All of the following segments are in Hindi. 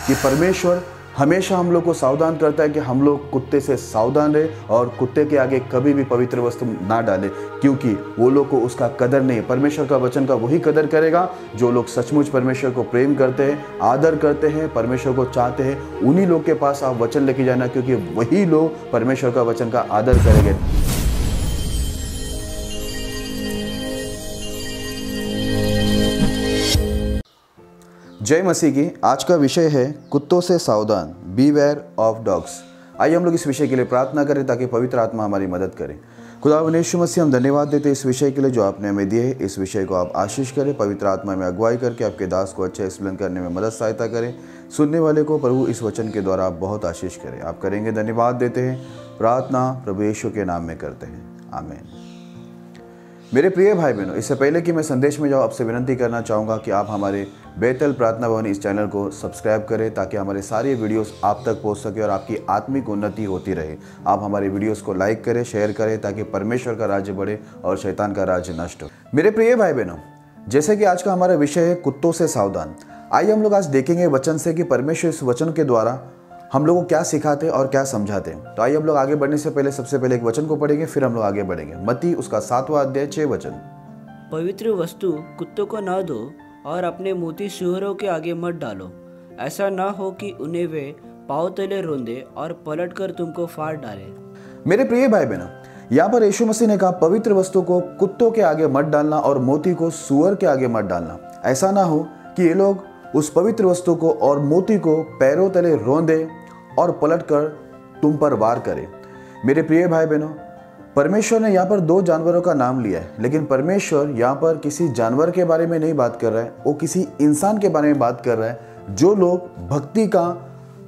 कि परमेश्वर हमेशा हम लोग को सावधान करता है कि हम लोग कुत्ते से सावधान रहे और कुत्ते के आगे कभी भी पवित्र वस्तु ना डालें, क्योंकि वो लोग को उसका कदर नहीं है। परमेश्वर का वचन का वही कदर करेगा जो लोग सचमुच परमेश्वर को प्रेम करते हैं, आदर करते हैं, परमेश्वर को चाहते हैं। उन्हीं लोग के पास आप वचन लेके जाना, क्योंकि वही लोग परमेश्वर का वचन का आदर करेंगे। जय मसीह की। आज का विषय है कुत्तों से सावधान, बीवेयर ऑफ डॉग्स। आइए हम लोग इस विषय के लिए प्रार्थना करें ताकि पवित्र आत्मा हमारी मदद करे। खुदावंद यीशु मसीह, हम धन्यवाद देते हैं इस विषय के लिए जो आपने हमें दिए। इस विषय को आप आशीष करें, पवित्र आत्मा में अगुवाई करके आपके दास को अच्छे एक्सप्लेन करने में मदद सहायता करें। सुनने वाले को प्रभु इस वचन के द्वारा आप बहुत आशीष करें। आप करेंगे, धन्यवाद देते हैं। प्रार्थना प्रभु यीशु के नाम में करते हैं, आमीन। मेरे प्रिय भाई बहनों, इससे पहले कि मैं संदेश में जाऊँ, आपसे विनती करना चाहूँगा कि आप हमारे बेतल प्रार्थना भवन इस चैनल को सब्सक्राइब करें ताकि हमारे सारे वीडियोस आप तक पहुंच सके और आपकी आत्मिक उन्नति होती रहे। आप हमारे वीडियोस को लाइक करें, शेयर करें ताकि परमेश्वर का राज्य बढ़े और शैतान का राज्य नष्ट हो। मेरे प्रिय भाई बहनों, जैसे कि आज का हमारा विषय है कुत्तों से सावधान। आइए हम लोग आज देखेंगे वचन से कि परमेश्वर इस वचन के द्वारा हम लोगों को क्या सिखाते और क्या समझाते हैं। तो आइए हम लोग आगे बढ़ने से पहले सबसे पहले एक वचन को पढ़ेंगे, फिर हम लोग आगे बढ़ेंगे। मत्ती उसका 7वां अध्याय 6 वचन। पवित्र वस्तु कुत्तों को न दो और अपने मोती सूअरों के आगे मत डालो, ऐसा ना हो कि उन्हें वे पाँव तले रोंदे और पलटकर तुमको फाड़ डाले। मेरे प्रिय भाई बहनों, यहाँ पर यीशु मसीह ने कहा पवित्र वस्तु को कुत्तों के आगे मत डालना और मोती को सूअर के आगे मत डालना। ऐसा ना हो कि ये लोग उस पवित्र वस्तु को और मोती को पैरों तले रोंदे और पलटकर तुम पर वार करे। मेरे प्रिय भाई बहनों, परमेश्वर ने यहाँ पर 2 जानवरों का नाम लिया है, लेकिन परमेश्वर यहाँ पर किसी जानवर के बारे में नहीं बात कर रहा है, वो किसी इंसान के बारे में बात कर रहा है। जो लोग भक्ति का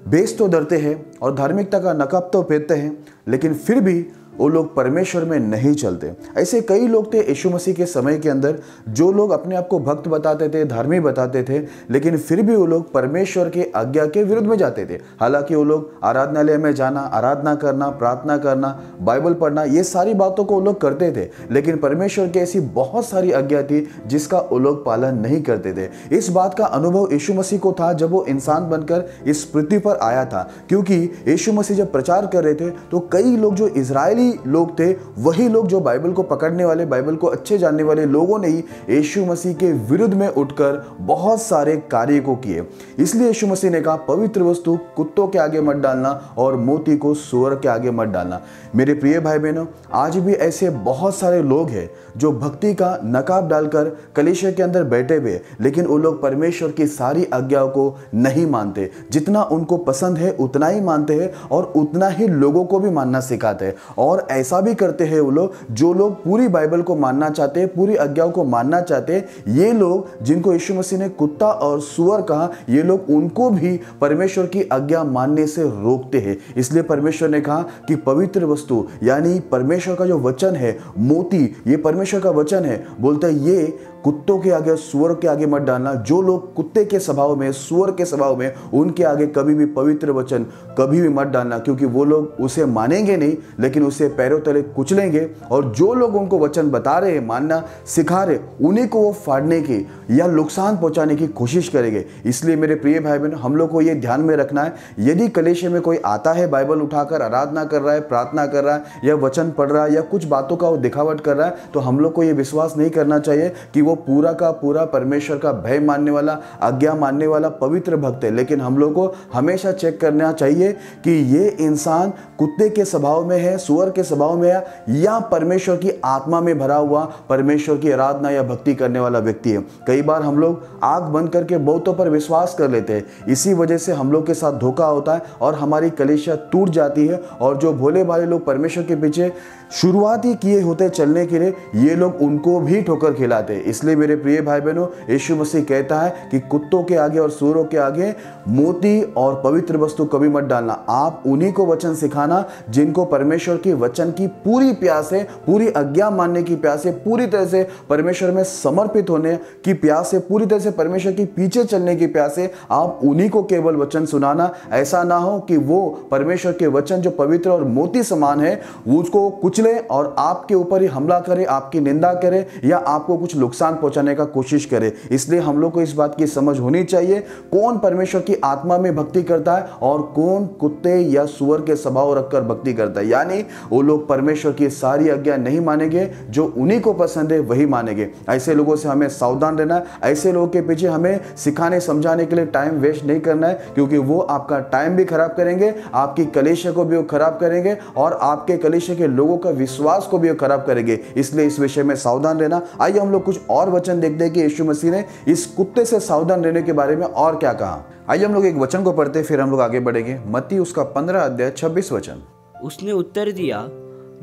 बेस तो धरते हैं और धार्मिकता का नकाब तो पहनते हैं, लेकिन फिर भी वो लोग परमेश्वर में नहीं चलते। ऐसे कई लोग थे यीशु मसीह के समय के अंदर, जो लोग अपने आप को भक्त बताते थे, धार्मिक बताते थे, लेकिन फिर भी वो लोग परमेश्वर के आज्ञा के विरुद्ध में जाते थे। हालांकि वो लोग आराधनालय में जाना, आराधना करना, प्रार्थना करना, बाइबल पढ़ना, ये सारी बातों को वो लोग करते थे, लेकिन परमेश्वर की ऐसी बहुत सारी आज्ञा थी जिसका वो लोग पालन नहीं करते थे। इस बात का अनुभव यीशु मसीह को था जब वो इंसान बनकर इस पृथ्वी पर आया था, क्योंकि यीशु मसीह जब प्रचार कर रहे थे तो कई लोग जो इजरायली लोग थे, वही लोग जो बाइबल को पकड़ने वाले, बाइबल को अच्छे जानने वाले लोगों ने ही यीशु मसीह के विरुद्ध में उठकर बहुत सारे कार्य को किए। इसलिए यीशु मसीह ने कहा पवित्र वस्तु कुत्तों के आगे मत डालना और मोती को सूअर के आगे मत डालना। मेरे प्रिय भाई बहनों, आज भी ऐसे बहुत सारे लोग हैं जो भक्ति का नकाब डालकर कलीसिया के अंदर बैठे हुए, लेकिन वो लोग परमेश्वर की सारी आज्ञाओं को नहीं मानते। जितना उनको पसंद है उतना ही मानते हैं और उतना ही लोगों को भी मानना सिखाते हैं। और ऐसा भी करते हैं वो लोग जो लोग पूरी बाइबल को मानना चाहते हैं, पूरी आज्ञाओं को मानना चाहते हैं। ये लोग जिनको यीशु मसीह ने कुत्ता और सूअर कहा, ये लोग उनको भी परमेश्वर की आज्ञा मानने से रोकते हैं। इसलिए परमेश्वर ने कहा कि पवित्र वस्तु यानी परमेश्वर का जो वचन है, मोती, ये परमेश्वर का वचन है, बोलता है ये कुत्तों के आगे, सूअर के आगे मत डालना। जो लोग कुत्ते के स्वभाव में, सूअर के स्वभाव में, उनके आगे कभी भी पवित्र वचन कभी भी मत डालना, क्योंकि वो लोग उसे मानेंगे नहीं, लेकिन उसे पैरों तले कुचलेंगे। और जो लोग उनको वचन बता रहे हैं, मानना सिखा रहे, उन्हीं को वो फाड़ने की या नुकसान पहुंचाने की कोशिश करेंगे। इसलिए मेरे प्रिय भाई बहन, हम लोग को ये ध्यान में रखना है, यदि कलीसिया में कोई आता है, बाइबल उठाकर आराधना कर रहा है, प्रार्थना कर रहा है या वचन पढ़ रहा है या कुछ बातों का वो दिखावट कर रहा है, तो हम लोग को ये विश्वास नहीं करना चाहिए कि वो पूरा का पूरा परमेश्वर का भय मानने वाला, आज्ञा मानने वाला पवित्र भक्त है। लेकिन हम लोग को हमेशा चेक करना चाहिए कि ये इंसान कुत्ते के स्वभाव में है, सूअर के स्वभाव में है, या परमेश्वर की आत्मा में भरा हुआ परमेश्वर की आराधना या भक्ति करने वाला व्यक्ति है। कई बार हम लोग आंख बंद करके बहुतों पर विश्वास कर लेते हैं, इसी वजह से हम लोग के साथ धोखा होता है और हमारी कलीसिया टूट जाती है। और जो भोले भाले लोग परमेश्वर के पीछे शुरुआत ही किए होते चलने के लिए, ये लोग उनको भी ठोकर खिलाते हैं। इसलिए मेरे प्रिय भाई बहनों, यीशु मसीह कहता है कि कुत्तों के आगे और सूअरों के आगे मोती और पवित्र वस्तु कभी मत डालना। आप उन्हीं को वचन सिखाना जिनको परमेश्वर के वचन की पूरी प्यास है, पूरी आज्ञा मानने की प्यास है, पूरी तरह से परमेश्वर में समर्पित होने की प्यास है, पूरी तरह से परमेश्वर के पीछे चलने की प्यास है। आप उन्हीं को केवल वचन सुनाना। ऐसा ना हो कि वो परमेश्वर के वचन जो पवित्र और मोती समान है, उसको कुचले और आपके ऊपर ही हमला करे, आपकी निंदा करे या आपको कुछ नुकसान नुकसान पहुंचाने का कोशिश करे। इसलिए हम लोग को इस बात की समझ होनी चाहिए कौन परमेश्वर की आत्मा में भक्ति करता है और कौन कुत्ते या सुअर के स्वभाव रखकर भक्ति करता है। यानी वो लोग परमेश्वर की सारी आज्ञा नहीं मानेंगे, जो उन्हीं को पसंद है वही मानेंगे। ऐसे लोगों से हमें सावधान रहना है। ऐसे लोगों के पीछे हमें सिखाने समझाने के लिए टाइम वेस्ट नहीं करना है, क्योंकि वो आपका टाइम भी खराब करेंगे, आपकी कलीसिया को भी वो खराब करेंगे और आपके कलीसिया के लोगों का विश्वास को भी वो खराब करेंगे। इसलिए इस विषय में सावधान रहना। आइए हम लोग कुछ और वचन देखते हैं कि यीशु मसीह ने इस कुत्ते से सावधान रहने के बारे में और क्या कहा। आइए हम लोग एक वचन को पढ़ते फिर हम लोग आगे बढ़ेंगे। मत्ती उसका 15 अध्याय 26 वचन। उसने उत्तर दिया,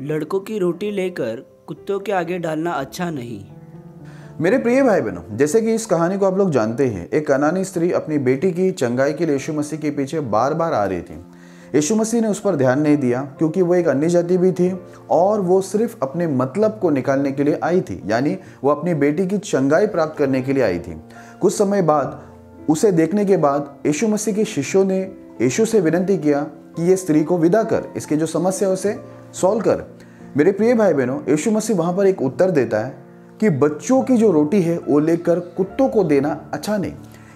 लड़कों की रोटी लेकर कुत्तों के आगे डालना अच्छा नहीं। मेरे प्रिय भाई बहनों, जैसे कि इस कहानी को आप लोग जानते हैं, एक कनानी स्त्री अपनी बेटी की चंगाई के लिए यीशु मसीह के पीछे बार बार आ रही थी। यीशु मसीह ने उस पर ध्यान नहीं दिया, क्योंकि वो एक अन्य जाति भी थी और वो सिर्फ अपने मतलब को निकालने के लिए आई थी, यानी वो अपनी बेटी की चंगाई प्राप्त करने के लिए आई थी। कुछ समय बाद उसे देखने के बाद यीशु मसीह के शिष्यों ने यीशु से विनती किया कि ये स्त्री को विदा कर, इसकी जो समस्या है उसे सॉल्व कर। मेरे प्रिय भाई बहनों, यीशु मसीह वहां पर एक उत्तर देता है कि बच्चों की जो रोटी है वो लेकर कुत्तों को देना अच्छा नहीं।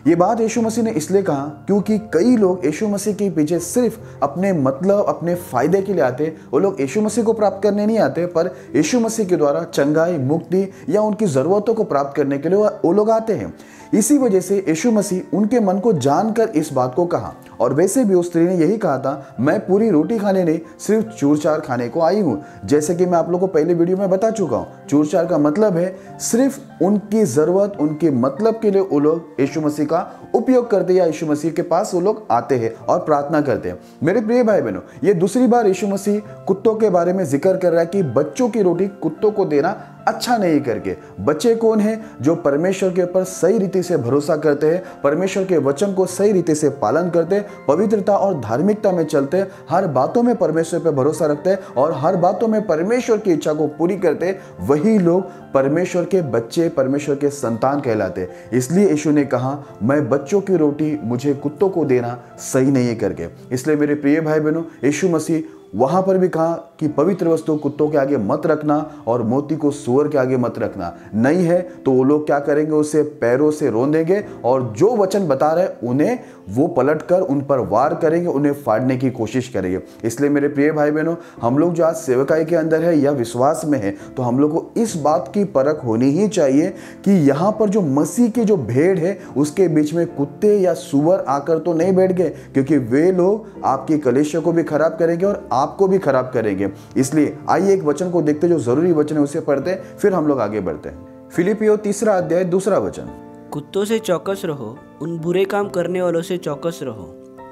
ये बात यीशु मसीह ने इसलिए कहा क्योंकि कई लोग यीशु मसीह के पीछे सिर्फ अपने मतलब अपने फायदे के लिए आते। वो लोग यीशु मसीह को प्राप्त करने नहीं आते, पर यीशु मसीह के द्वारा चंगाई, मुक्ति या उनकी ज़रूरतों को प्राप्त करने के लिए वो लोग आते हैं। इसी वजह से यीशु मसीह उनके मन को जानकर इस बात को कहा। और वैसे भी उस स्त्री ने यही कहा था, मैं पूरी रोटी खाने नहीं सिर्फ चूर-चार खाने को आई हूँ। जैसे कि मैं आप लोगों को पहले वीडियो में बता चुका हूँ, चूर-चार का मतलब है सिर्फ उनकी ज़रूरत, उनके मतलब के लिए वो लोग यीशु मसीह का उपयोग करते हैं या यीशु मसीह के पास वो लोग आते हैं और प्रार्थना करते हैं। मेरे प्रिय भाई बहनों, ये दूसरी बार यीशु मसीह कुत्तों के बारे में जिक्र कर रहा है कि बच्चों की रोटी कुत्तों को देना अच्छा नहीं करके। बच्चे कौन है? जो परमेश्वर के ऊपर सही रीति से भरोसा करते हैं, परमेश्वर के वचन को सही रीति से पालन करते हैं, पवित्रता और धार्मिकता में चलते हैं, हर बातों में परमेश्वर पर भरोसा रखते हैं और हर बातों में परमेश्वर की इच्छा को पूरी करते हैं। वही लोग परमेश्वर के बच्चे, परमेश्वर के संतान कहलाते हैं। इसलिए यीशु ने कहा, मैं बच्चों की रोटी मुझे कुत्तों को देना सही नहीं करके। इसलिए मेरे प्रिय भाई बहनों, यीशु मसीह वहां पर भी कहा कि पवित्र वस्तु कुत्तों के आगे मत रखना और मोती को सूअर के आगे मत रखना। नहीं है तो वो लोग क्या करेंगे? उसे पैरों से रौंदेंगे और जो वचन बता रहे उन्हें वो पलटकर उन पर वार करेंगे, उन्हें फाड़ने की कोशिश करेंगे। इसलिए मेरे प्रिय भाई बहनों, हम लोग जो आज सेवकाई के अंदर है या विश्वास में है, तो हम लोग को इस बात की परख होनी ही चाहिए कि यहाँ पर जो मसीह की जो भेड़ है उसके बीच में कुत्ते या सूअर आकर तो नहीं बैठ गए, क्योंकि वे लोग आपकी कलीसिया को भी खराब करेंगे और आपको भी खराब करेंगे। इसलिए आइए एक वचन को देखते, जो जरूरी वचन है उसे पढ़ते, फिर हम लोग आगे बढ़ते हैं। फिलिपियों 3 अध्याय 2 वचन। कुत्तों से चौकस रहो, उन बुरे काम करने वालों से चौकस रहो,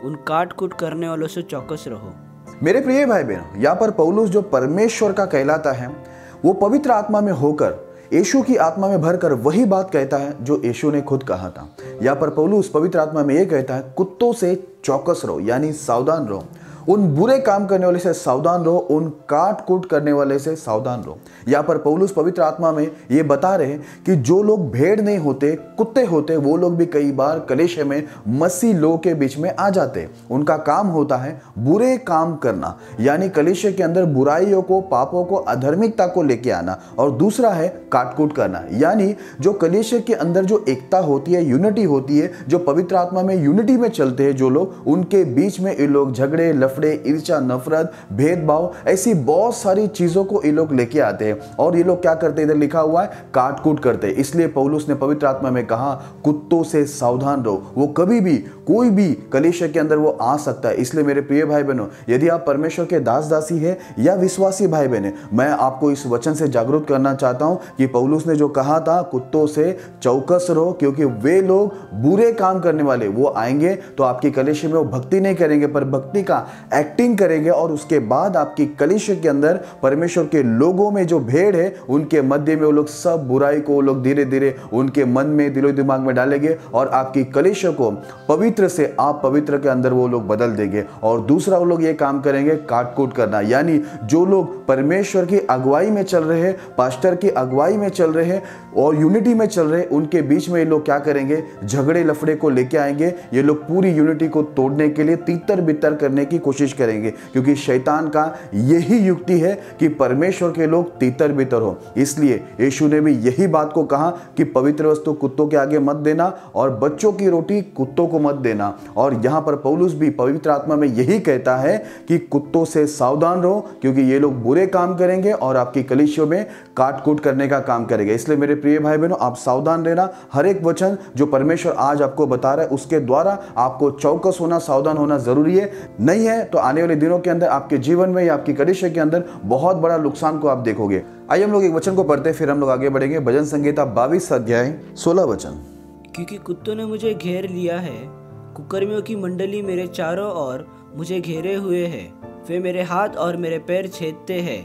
उन काट कूट करने वालों से चौकस रहो। मेरे प्रिय भाई बहनों, यहाँ पर पौलुस जो परमेश्वर का कहलाता है, वो पवित्र आत्मा में होकर यीशु की आत्मा में भरकर वही बात कहता है जो यीशु ने खुद कहा था। यहाँ पर पौलुस पवित्र आत्मा में ये कहता है, कुत्तों से चौकस रहो, यानी सावधान रहो, उन बुरे काम करने वाले से सावधान रहो, उन काट कूट करने वाले से सावधान रहो। यहाँ पर पौलुस पवित्र आत्मा में ये बता रहे हैं कि जो लोग भेड़ नहीं होते, कुत्ते होते, वो लोग भी कई बार कलीसिया में मसीह लोगों के बीच में आ जाते हैं। उनका काम होता है बुरे काम करना, यानी कलीसिया के अंदर बुराइयों को, पापों को, अधर्मिकता को लेके आना। और दूसरा है काट कूट करना, यानी जो कलीसिया के अंदर जो एकता होती है, यूनिटी होती है, जो पवित्र आत्मा में यूनिटी में चलते हैं जो लोग, उनके बीच में ये लोग झगड़े, ईर्ष्या, नफरत, भेदभाव, ऐसी बहुत सारी चीजों को ये लोग लेके आते हैं और ये लोग क्या करते हैं? इधर लिखा हुआ है काट कूट करते हैं। इसलिए पौलुस ने पवित्र आत्मा में कहा, कुत्तों से सावधान रहो। वो कभी भी कोई भी कलीसिया के अंदर वो आ सकता है। इसलिए मेरे प्रिय भाई बहनों, यदि आप परमेश्वर के दास दासी है या विश्वासी भाई बहन, मैं आपको इस वचन से जागरूक करना चाहता हूं कि पौलुस ने जो कहा था, कुत्तों से चौकस रहो, क्योंकि वे लोग बुरे काम करने वाले वो आएंगे तो आपकी कलीसिया में वो भक्ति नहीं करेंगे, पर भक्ति का एक्टिंग करेंगे और उसके बाद आपकी कलीसिया के अंदर परमेश्वर के लोगों में जो भेड़ है उनके मध्य में वो लोग सब बुराई को वो लोग धीरे धीरे उनके मन में, दिलो दिमाग में डालेंगे और आपकी कलीसिया को पवित्र पवित्र से आप पवित्र के अंदर वो लोग बदल देंगे। और दूसरा वो लोग ये काम करेंगे काट कूट करना, यानी जो लोग परमेश्वर की अगुवाई में चल रहे हैं, पास्टर की अगुवाई में चल रहे हैं और यूनिटी में चल रहे हैं, उनके बीच में ये लोग क्या करेंगे, झगड़े लफड़े को लेके आएंगे। ये लोग पूरी यूनिटी को तोड़ने के लिए तीतर बितर करने की कोशिश करेंगे, क्योंकि शैतान का यही युक्ति है कि परमेश्वर के लोग तीतर बितर हो। इसलिए यीशु ने भी यही बात को कहा कि पवित्र वस्तु कुत्तों के आगे मत देना और बच्चों की रोटी कुत्तों को मत देना। और यहां पर पौलुस भी पवित्र आत्मा में यही कहता है कि कुत्तों से सावधान रहो, क्योंकि ये लोग बुरे काम करेंगे और आपकी कलीसियों में काट कूट करने का काम करेंगे। इसलिए मेरे प्रिय भाई बहनों, आप सावधान रहना। हर एक वचन जो परमेश्वर आज आपको बता रहा है उसके द्वारा आपको चौकस होना, सावधान होना जरूरी है। नहीं है तो आने वाले दिनों के अंदर आपके जीवन में या आपकी कलीसिया के अंदर बहुत बड़ा नुकसान को आप देखोगे। आइए हम लोग एक वचन को पढ़ते फिर हम लोग आगे बढ़ेंगे। भजन संहिता 22 अध्याय 16 वचन। क्योंकि कुत्तों ने मुझे घेर लिया है, कुकर्मियों की मंडली मेरे चारों ओर मुझे घेरे हुए है, वे मेरे हाथ और मेरे पैर छेदते हैं।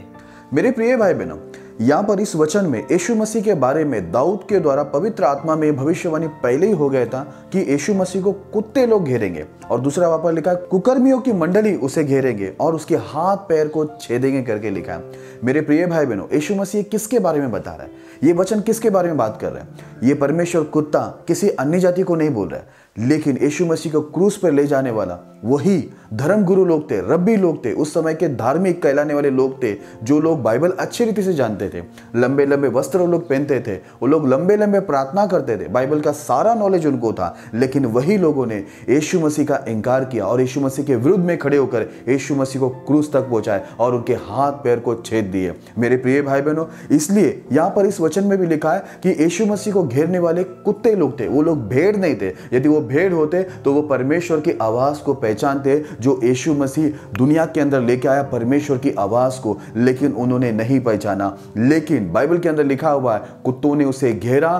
मेरे प्रिय भाई बहनों, यहाँ पर इस वचन में यीशु मसीह के बारे में दाऊद के द्वारा पवित्र आत्मा में भविष्यवाणी पहले ही हो गया था कि यीशु मसीह को कुत्ते लोग घेरेंगे। और दूसरा वहां पर लिखा कुकर्मियों की मंडली उसे घेरेंगे और उसके हाथ पैर को छेदेंगे करके लिखा है। मेरे प्रिय भाई बहनों, यीशु मसीह किसके बारे में बता रहा है? ये वचन किसके बारे में बात कर रहे हैं? ये परमेश्वर कुत्ता किसी अन्य जाति को नहीं बोल रहा है, लेकिन यीशु मसीह को क्रूस पर ले जाने वाला वही धर्म गुरु लोग थे, रब्बी लोग थे, उस समय के धार्मिक कहलाने वाले लोग थे, जो लोग बाइबल अच्छी रीति से जानते थे। लंबे लंबे वस्त्र वो लोग पहनते थे, वो लोग लंबे लंबे प्रार्थना करते थे, बाइबल का सारा नॉलेज उनको था। लेकिन वही लोगों ने यीशु मसीह का इनकार किया और यीशु मसीह के विरुद्ध में खड़े होकर यीशु मसीह को क्रूस तक पहुंचाए और उनके हाथ पैर को छेद दिए। मेरे प्रिय भाई बहनों, इसलिए यहाँ पर इस वचन में भी लिखा है कि यीशु मसीह को घेरने वाले कुत्ते लोग थे, वो लोग भेड़ नहीं थे। यदि वो भेड़ होते तो वो परमेश्वर की आवाज को पहचानते, जो यीशु मसीह दुनिया के अंदर लेके आया परमेश्वर की आवाज को, लेकिन उन्होंने नहीं पहचाना। लेकिन बाइबल के अंदर लिखा हुआ है कुत्तों ने उसे घेरा,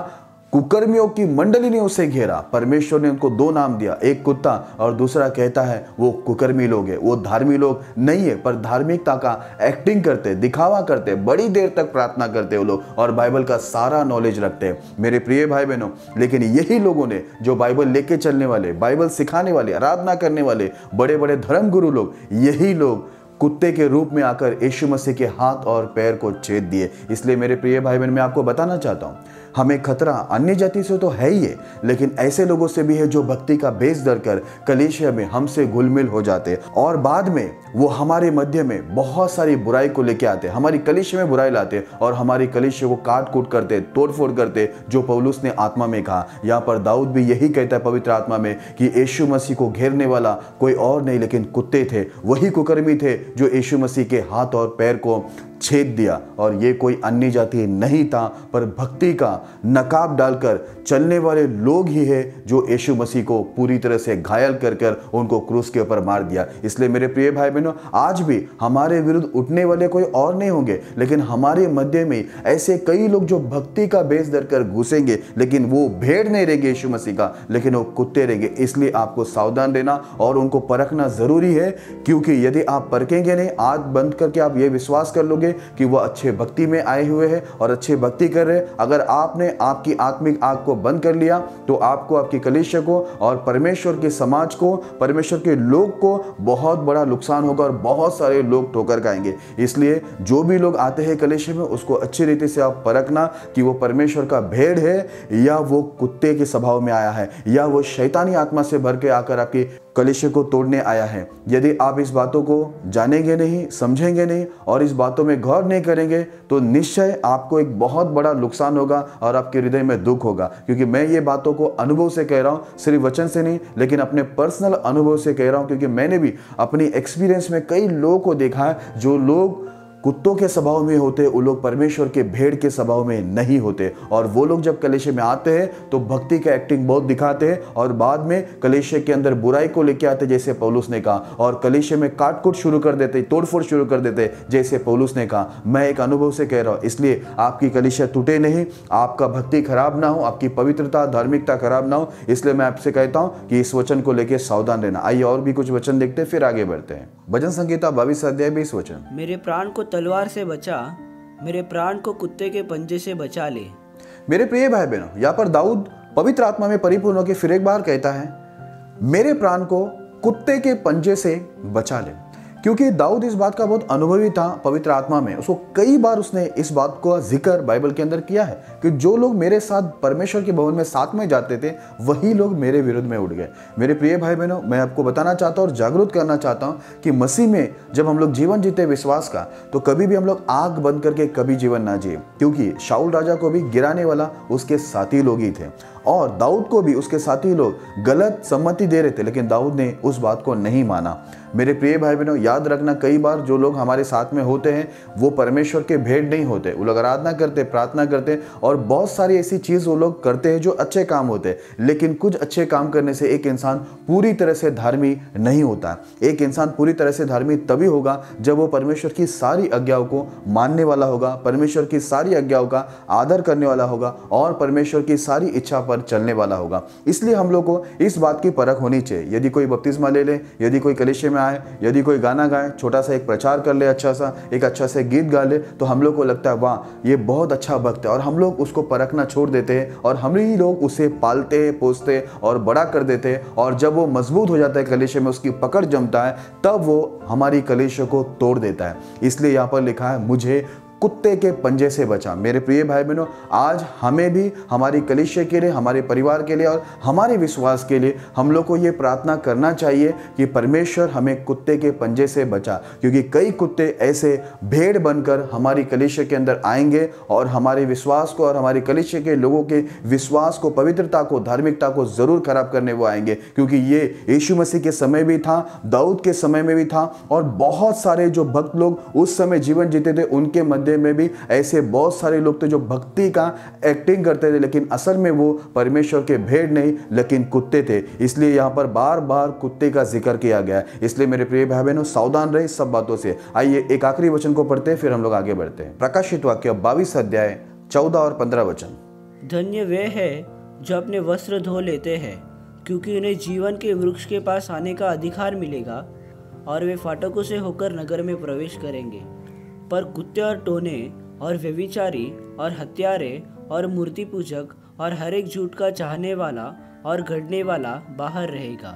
कुकर्मियों की मंडली ने उसे घेरा। परमेश्वर ने उनको दो नाम दिया, एक कुत्ता और दूसरा कहता है वो कुकर्मी लोग है। वो धार्मिक लोग नहीं है, पर धार्मिकता का एक्टिंग करते, दिखावा करते, बड़ी देर तक प्रार्थना करते वो लोग और बाइबल का सारा नॉलेज रखते हैं। मेरे प्रिय भाई बहनों, लेकिन यही लोगों ने, जो बाइबल लेके चलने वाले, बाइबल सिखाने वाले, आराधना करने वाले बड़े बड़े धर्म गुरु लोग, यही लोग कुत्ते के रूप में आकर यीशु मसीह के हाथ और पैर को छेद दिए। इसलिए मेरे प्रिय भाई बहन, मैं आपको बताना चाहता हूं, हमें खतरा अन्य जाति से तो है ही है, लेकिन ऐसे लोगों से भी है जो भक्ति का बेस धरकर कलीसिया में हमसे घुलमिल हो जाते और बाद में वो हमारे मध्य में बहुत सारी बुराई को लेके आते, हमारी कलीसिया में बुराई लाते और हमारी कलीसिया को काट कूट करते, तोड़फोड़ करते, जो पौलुस ने आत्मा में कहा। यहाँ पर दाऊद भी यही कहता है पवित्र आत्मा में कि यीशु मसीह को घेरने वाला कोई और नहीं लेकिन कुत्ते थे, वही कुकर्मी थे जो यीशु मसीह के हाथ और पैर को छेद दिया। और ये कोई अन्य जाति नहीं था, पर भक्ति का नकाब डालकर चलने वाले लोग ही है जो यीशु मसीह को पूरी तरह से घायल कर कर उनको क्रूस के ऊपर मार दिया। इसलिए मेरे प्रिय भाई बहनों, आज भी हमारे विरुद्ध उठने वाले कोई और नहीं होंगे, लेकिन हमारे मध्य में ऐसे कई लोग जो भक्ति का बेस धरकर घुसेंगे, लेकिन वो भेड़ नहीं रहेंगे यीशु मसीह का, लेकिन वो कुत्ते रहेंगे। इसलिए आपको सावधान रहना और उनको परखना जरूरी है, क्योंकि यदि आप परखेंगे नहीं, आंख बंद करके आप ये विश्वास कर लोगे कि वो अच्छे भक्ति में आए हुए हैं और अच्छे भक्ति कर रहे हैं, अगर आपने आपकी आत्मिक आंख को बंद कर लिया तो आपको, आपकी कलीसिया को और परमेश्वर के समाज को, परमेश्वर के लोग को बहुत बड़ा नुकसान होगा और बहुत सारे लोग ठोकर खाएंगे। इसलिए जो भी लोग आते हैं कलीसिया में, उसको अच्छी रीति से आप परखना कि वो परमेश्वर का भेड़ है या वो कुत्ते के स्वभाव में आया है या वो शैतानी आत्मा से भर के आकर आपकी कलीसिया को तोड़ने आया है। यदि आप इस बातों को जानेंगे नहीं, समझेंगे नहीं और इस बातों में गौर नहीं करेंगे, तो निश्चय आपको एक बहुत बड़ा नुकसान होगा और आपके हृदय में दुख होगा। क्योंकि मैं ये बातों को अनुभव से कह रहा हूँ, सिर्फ वचन से नहीं, लेकिन अपने पर्सनल अनुभव से कह रहा हूँ, क्योंकि मैंने भी अपनी एक्सपीरियंस में कई लोगों को देखा है जो लोग कुत्तों के स्वभाव में होते, वो लोग परमेश्वर के भेड़ के स्वभाव में नहीं होते। और वो लोग जब कलीसिया में आते हैं तो भक्ति का एक्टिंग बहुत दिखाते हैं और बाद में कलीसिया के अंदर बुराई को लेके आते, जैसे पौलुस ने कहा, और कलीसिया में काटकूट शुरू कर देते, तोड़फोड़ शुरू कर देते, जैसे पौलुस ने कहा। मैं एक अनुभव से कह रहा हूँ, इसलिए आपकी कलीसिया टूटे नहीं, आपका भक्ति खराब ना हो, आपकी पवित्रता, धार्मिकता खराब ना हो, इसलिए मैं आपसे कहता हूँ कि इस वचन को लेकर सावधान रहना। आइए और भी कुछ वचन देखते फिर आगे बढ़ते हैं। भजन संहिता 22 अध्याय 20 वचन। मेरे प्राण को तलवार से बचा, मेरे प्राण को कुत्ते के पंजे से बचा ले। मेरे प्रिय भाई बहनों, यहाँ पर दाऊद पवित्र आत्मा में परिपूर्ण होकर फिर एक बार कहता है मेरे प्राण को कुत्ते के पंजे से बचा ले। क्योंकि दाऊद इस बात का बहुत अनुभवी था पवित्र आत्मा में, उसको कई बार उसने इस बात का जिक्र बाइबल के अंदर किया है कि जो लोग मेरे साथ परमेश्वर के भवन में साथ में जाते थे वही लोग मेरे विरुद्ध में उठ गए। मेरे प्रिय भाई बहनों, मैं आपको बताना चाहता हूँ और जागरूक करना चाहता हूँ कि मसीह में जब हम लोग जीवन जीते विश्वास का, तो कभी भी हम लोग आंख बंद करके कभी जीवन ना जिए। क्योंकि शाऊल राजा को भी गिराने वाला उसके साथी लोग ही थे और दाऊद को भी उसके साथी लोग गलत सम्मति दे रहे थे, लेकिन दाऊद ने उस बात को नहीं माना। मेरे प्रिय भाई बहनों, याद रखना, कई बार जो लोग हमारे साथ में होते हैं वो परमेश्वर के भेड़ नहीं होते। वो लोग आराधना करते, प्रार्थना करते और बहुत सारी ऐसी चीज़ वो लोग करते हैं जो अच्छे काम होते हैं, लेकिन कुछ अच्छे काम करने से एक इंसान पूरी तरह से धार्मिक नहीं होता। एक इंसान पूरी तरह से धार्मिक तभी होगा जब वो परमेश्वर की सारी आज्ञाओं को मानने वाला होगा, परमेश्वर की सारी आज्ञाओं का आदर करने वाला होगा और परमेश्वर की सारी इच्छा पर चलने वाला होगा। इसलिए हम लोग को इस बात की परख होनी चाहिए। यदि कोई बपतिस्मा ले ले, यदि कोई कलीसिया में आए, यदि कोई गाना गाए, छोटा सा एक प्रचार कर ले, अच्छा सा गीत गा ले, तो हम लोग को लगता है वाह ये बहुत अच्छा भक्त है, और हम लोग उसको परखना छोड़ देते हैं और हम ही लोग उसे पालते हैं, पोसते और बड़ा कर देते हैं। और जब वो मजबूत हो जाता है कलीसिया में, उसकी पकड़ जमता है, तब वो हमारी कलीसिया को तोड़ देता है। इसलिए यहाँ पर लिखा है मुझे कुत्ते के पंजे से बचा। मेरे प्रिय भाई बहनों, आज हमें भी हमारी कलीसिया के लिए, हमारे परिवार के लिए और हमारे विश्वास के लिए हम लोग को ये प्रार्थना करना चाहिए कि परमेश्वर हमें कुत्ते के पंजे से बचा। क्योंकि कई कुत्ते ऐसे भेड़ बनकर हमारी कलीसिया के अंदर आएंगे और हमारे विश्वास को और हमारी कलीसिया के लोगों के विश्वास को, पवित्रता को, धार्मिकता को जरूर खराब करने वो आएंगे। क्योंकि ये यीशु मसीह के समय भी था, दाऊद के समय में भी था, और बहुत सारे जो भक्त लोग उस समय जीवन जीते थे उनके मध्य में भी ऐसे बहुत सारे लोग थे जो भक्ति का एक्टिंग करते थे, लेकिन असल में वो परमेश्वर के भेड़ नहीं लेकिन कुत्ते थे। इसलिए यहाँ पर बार बार कुत्ते का जिक्र किया गया है। इसलिए मेरे प्रिय भाई बहनों, सावधान रहे सब बातों से। आइए एक आखिरी वचन को पढ़ते हैं, फिर हम लोग आगे बढ़ते हैं। प्रकाशित वाक्य 22 अध्याय 14 और 15 वचन। धन्य वे है जो अपने वस्त्र धो लेते हैं, क्योंकि उन्हें जीवन के वृक्ष के पास आने का अधिकार मिलेगा और वे फाटकों से होकर नगर में प्रवेश करेंगे। पर कुत्ते और टोने और व्यभिचारी और हत्यारे और मूर्ति पूजक और हर एक झूठ का चाहने वाला और गढ़ने वाला बाहर रहेगा।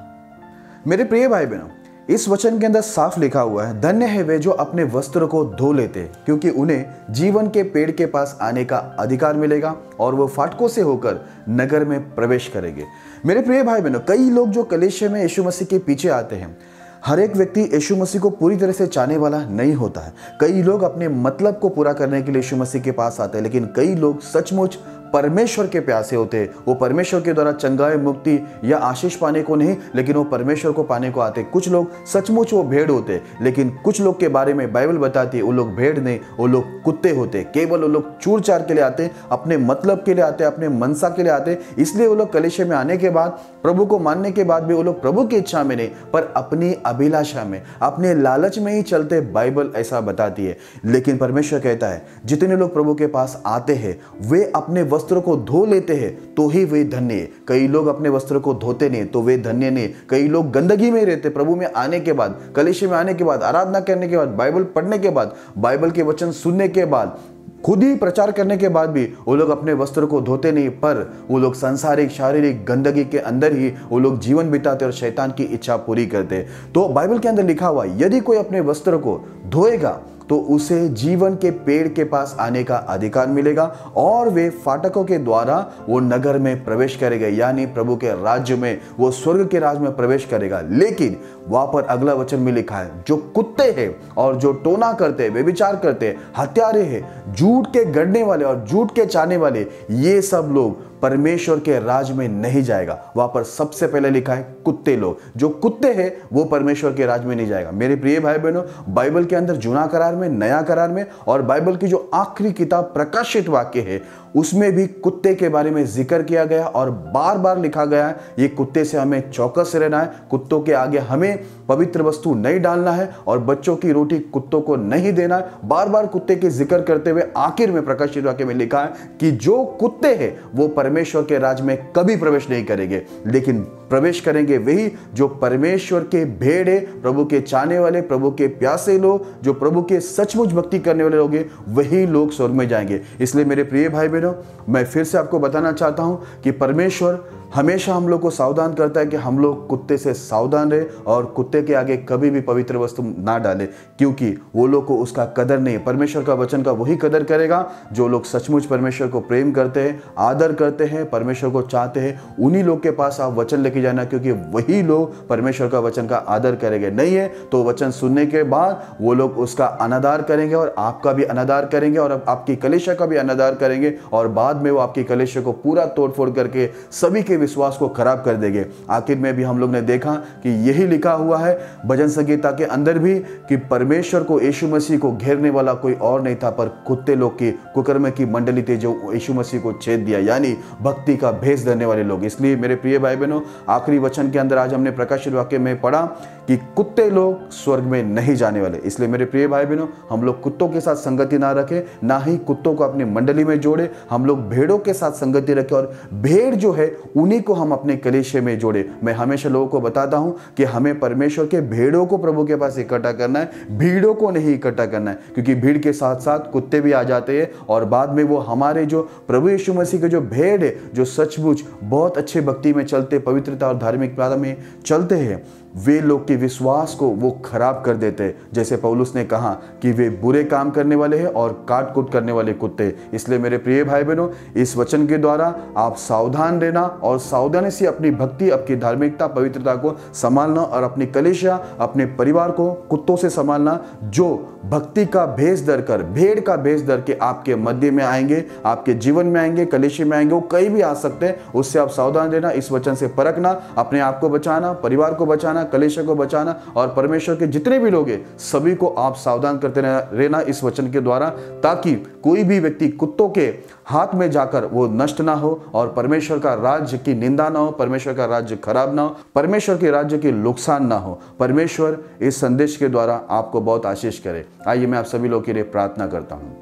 मेरे प्रिय भाई बहनों, इस वचन के अंदर साफ लिखा हुआ है, धन्य है वे जो अपने वस्त्र को धो लेते, क्योंकि उन्हें जीवन के पेड़ के पास आने का अधिकार मिलेगा और वो फाटकों से होकर नगर में प्रवेश करेंगे। मेरे प्रिय भाई बहनों, कई लोग जो कलीसिया में यीशु मसीह के पीछे आते हैं, हर एक व्यक्ति यीशु मसीह को पूरी तरह से चाहने वाला नहीं होता है। कई लोग अपने मतलब को पूरा करने के लिए यीशु मसीह के पास आते हैं, लेकिन कई लोग सचमुच परमेश्वर के प्यासे होते हैं। वो परमेश्वर के द्वारा चंगाई, मुक्ति या आशीष पाने को नहीं, लेकिन वो परमेश्वर को पाने को आते हैं। कुछ लोग सचमुच वो भेड़ होते हैं, लेकिन कुछ लोग के बारे में बाइबल बताती है वो लोग भेड़ नहीं, वो लोग कुत्ते होते। केवल वो लोग चूर चार के लिए आते हैं, अपने मतलब के लिए आते हैं, अपने मनसा के लिए आते हैं। इसलिए वो लोग कलीसिया में आने के बाद, प्रभु को मानने के बाद भी वो लोग प्रभु की इच्छा में नहीं, पर अपनी अभिलाषा में, अपने लालच में ही चलते। बाइबल ऐसा बताती है। लेकिन परमेश्वर कहता है जितने लोग प्रभु के पास आते हैं वे अपने वस्त्रों को धो लेते हैं तो ही वे धन्य है। कई लोग अपने वस्त्र को धोते नहीं तो वे धन्य नहीं। कई लोग गंदगी में रहते, प्रभु में आने के बाद, कलीसिया में आने के बाद, आराधना करने के बाद, बाइबल पढ़ने के बाद, बाइबल के वचन सुनने के बाद, खुद ही प्रचार करने के बाद भी वो लोग अपने वस्त्र को धोते नहीं, पर वो लोग सांसारिक, शारीरिक गंदगी के अंदर ही वो लोग जीवन बिताते और शैतान की इच्छा पूरी करते। तो बाइबल के अंदर लिखा हुआ, यदि कोई अपने वस्त्र को धोएगा तो उसे जीवन के पेड़ के पास आने का अधिकार मिलेगा और वे फाटकों के द्वारा वो नगर में प्रवेश करेगा, यानी प्रभु के राज्य में, वो स्वर्ग के राज्य में प्रवेश करेगा। लेकिन वहां पर अगला वचन में लिखा है, जो कुत्ते हैं और जो टोना करते हैं, व्यभिचार करते हैं, हत्यारे हैं, झूठ के गढ़ने वाले और झूठ के चाहने वाले, ये सब लोग परमेश्वर के राज में नहीं जाएगा। वहां पर सबसे पहले लिखा है कुत्ते लोग, जो कुत्ते हैं वो परमेश्वर के राज में नहीं जाएगा। मेरे प्रिय भाई बहनों, बाइबल के अंदर जूना करार में, नया करार में और बाइबल की जो आखिरी किताब प्रकाशित वाक्य है उसमें भी कुत्ते के बारे में जिक्र किया गया और बार बार लिखा गया है ये कुत्ते से हमें चौकस रहना है, कुत्तों के आगे हमें पवित्र वस्तु नहीं डालना है और बच्चों की रोटी कुत्तों को नहीं देना है। बार बार कुत्ते के जिक्र करते हुए आखिर में प्रकाशित वाक्य में लिखा है कि जो कुत्ते हैं वो परमेश्वर के राज में कभी प्रवेश नहीं करेंगे, लेकिन प्रवेश करेंगे वही जो परमेश्वर के भेड़ है, प्रभु के चाहने वाले, प्रभु के प्यासे लोग, जो प्रभु के सचमुच भक्ति करने वाले लोग हैं, वही लोग स्वर्ग में जाएंगे। इसलिए मेरे प्रिय भाई बहनों, मैं फिर से आपको बताना चाहता हूं कि परमेश्वर हमेशा हम लोग को सावधान करता है कि हम लोग कुत्ते से सावधान रहे और कुत्ते के आगे कभी भी पवित्र वस्तु ना डालें, क्योंकि वो लोग को उसका कदर नहीं है। परमेश्वर का वचन का वही कदर करेगा जो लोग सचमुच परमेश्वर को प्रेम करते हैं, आदर करते हैं, परमेश्वर को चाहते हैं। उन्हीं लोग के पास आप वचन लेके जाना, क्योंकि वही लोग परमेश्वर का वचन का आदर करेंगे। नहीं है तो वचन सुनने के बाद वो लोग उसका अनादर करेंगे और आपका भी अनादर करेंगे और आपकी कलीसिया का भी अनादर करेंगे, और बाद में वो आपकी कलीसिया को पूरा तोड़फोड़ करके सभी के विश्वास को खराब कर देंगे। आखिर में भी हम लोग ने देखा कि यही लिखा हुआ है भजन संगीता के अंदर भी कि परमेश्वर को, यीशु मसीह को घेरने वाला कोई और नहीं था पर कुत्ते लोग की, कुकर्म की मंडली थी जो यीशु मसीह को छेद दिया, यानी भक्ति का भेष धरने वाले लोग। इसलिए मेरे प्रिय भाई बहनों, आखिरी वचन के अंदर आज हमने प्रकाशित वाक्य में पढ़ा कि कुत्ते लोग स्वर्ग में नहीं जाने वाले। इसलिए मेरे प्रिय भाई बहनों, हम लोग कुत्तों के साथ संगति ना रखें, ना ही कुत्तों को अपनी मंडली में जोड़े। हम लोग भेड़ों के साथ संगति रखें और भेड़ जो है उन्हीं को हम अपने कलीसिया में जोड़े। मैं हमेशा लोगों को बताता हूं कि हमें परमेश्वर के भेड़ों को प्रभु के पास इकट्ठा करना है, भीड़ों को नहीं इकट्ठा करना है, क्योंकि भीड़ के साथ साथ कुत्ते भी आ जाते हैं और बाद में वो हमारे जो प्रभु यीशु मसीह के जो भेड़ है, जो सचमुच बहुत अच्छे भक्ति में चलते, पवित्रता और धार्मिकता में चलते हैं, वे लोग के विश्वास को वो खराब कर देते हैं। जैसे पौलुस ने कहा कि वे बुरे काम करने वाले हैं और काट कूट करने वाले कुत्ते। इसलिए मेरे प्रिय भाई बहनों, इस वचन के द्वारा आप सावधान रहना और सावधानी से अपनी भक्ति, अपनी धार्मिकता, पवित्रता को संभालना और अपनी कलीसिया, अपने परिवार को कुत्तों से संभालना जो भक्ति का भेष धर कर, भेड़ का भेष धर के आपके मध्य में आएंगे, आपके जीवन में आएंगे, कलीसिया में आएंगे, वो कहीं भी आ सकते हैं। उससे आप सावधान रहना, इस वचन से परखना, अपने आप को बचाना, परिवार को बचाना, कलीसिया को बचाना और परमेश्वर के जितने भी लोग हैं सभी को आप सावधान करते रहना इस वचन के द्वारा, ताकि कोई भी व्यक्ति कुत्तों के हाथ में जाकर वो नष्ट ना हो और परमेश्वर का राज्य की निंदा ना हो, परमेश्वर का राज्य खराब ना हो, परमेश्वर के राज्य की नुकसान ना हो। परमेश्वर इस संदेश के द्वारा आपको बहुत आशीष करे। आइए मैं आप सभी लोगों के लिए प्रार्थना करता हूँ।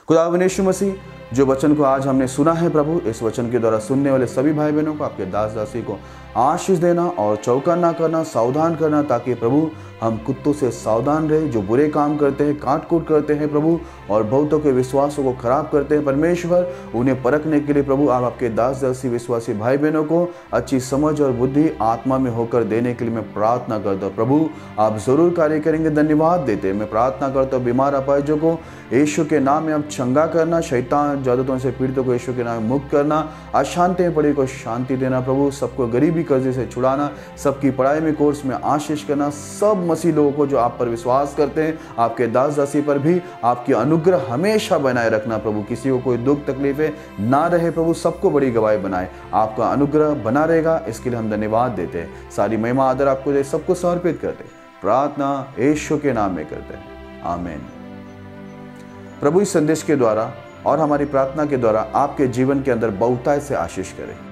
खुदावंद यीशु मसीह, जो वचन को आज हमने सुना है प्रभु, इस वचन के द्वारा सुनने वाले सभी भाई बहनों को, आपके दास दासी को आशीष देना और चौका ना करना, सावधान करना, ताकि प्रभु हम कुत्तों से सावधान रहे जो बुरे काम करते हैं, काट कूट करते हैं प्रभु, और बहुतों के विश्वासों को खराब करते हैं। परमेश्वर, उन्हें परखने के लिए प्रभु आप आपके दास दासी विश्वासी भाई बहनों को अच्छी समझ और बुद्धि आत्मा में होकर देने के लिए मैं प्रार्थना करता हूँ। प्रभु आप जरूर कार्य करेंगे, धन्यवाद देते। मैं प्रार्थना करता हूँ बीमार अपाहिजों को यीशु के नाम में आप चंगा करना, शैतान जादूतों से पीड़ितों को यीशु के नाम में मुक्त करना, अशांति में पड़ी को शांति देना प्रभु, सबको गरीबी कर्जे से छुड़ाना, सबकी पढ़ाई में कोर्स में आशीष करना, सब मसीह लोगों को जो आप पर विश्वास करते हैं, आपके दास दासी पर भी आपकी अनुग्रह हमेशा बनाए रखना प्रभु। किसी को कोई दुख तकलीफें ना रहे प्रभु, सबको बड़ी गवाही बनाए, आपका अनुग्रह बना रहेगा। इसके लिए हम धन्यवाद देते हैं। सारी महिमा आदर आपको दे, सबको समर्पित करते, प्रार्थना यीशु के नाम में करते हैं, आमीन। प्रभु इस संदेश के द्वारा और हमारी प्रार्थना के द्वारा आपके जीवन के अंदर बहुतायत से आशीष करें।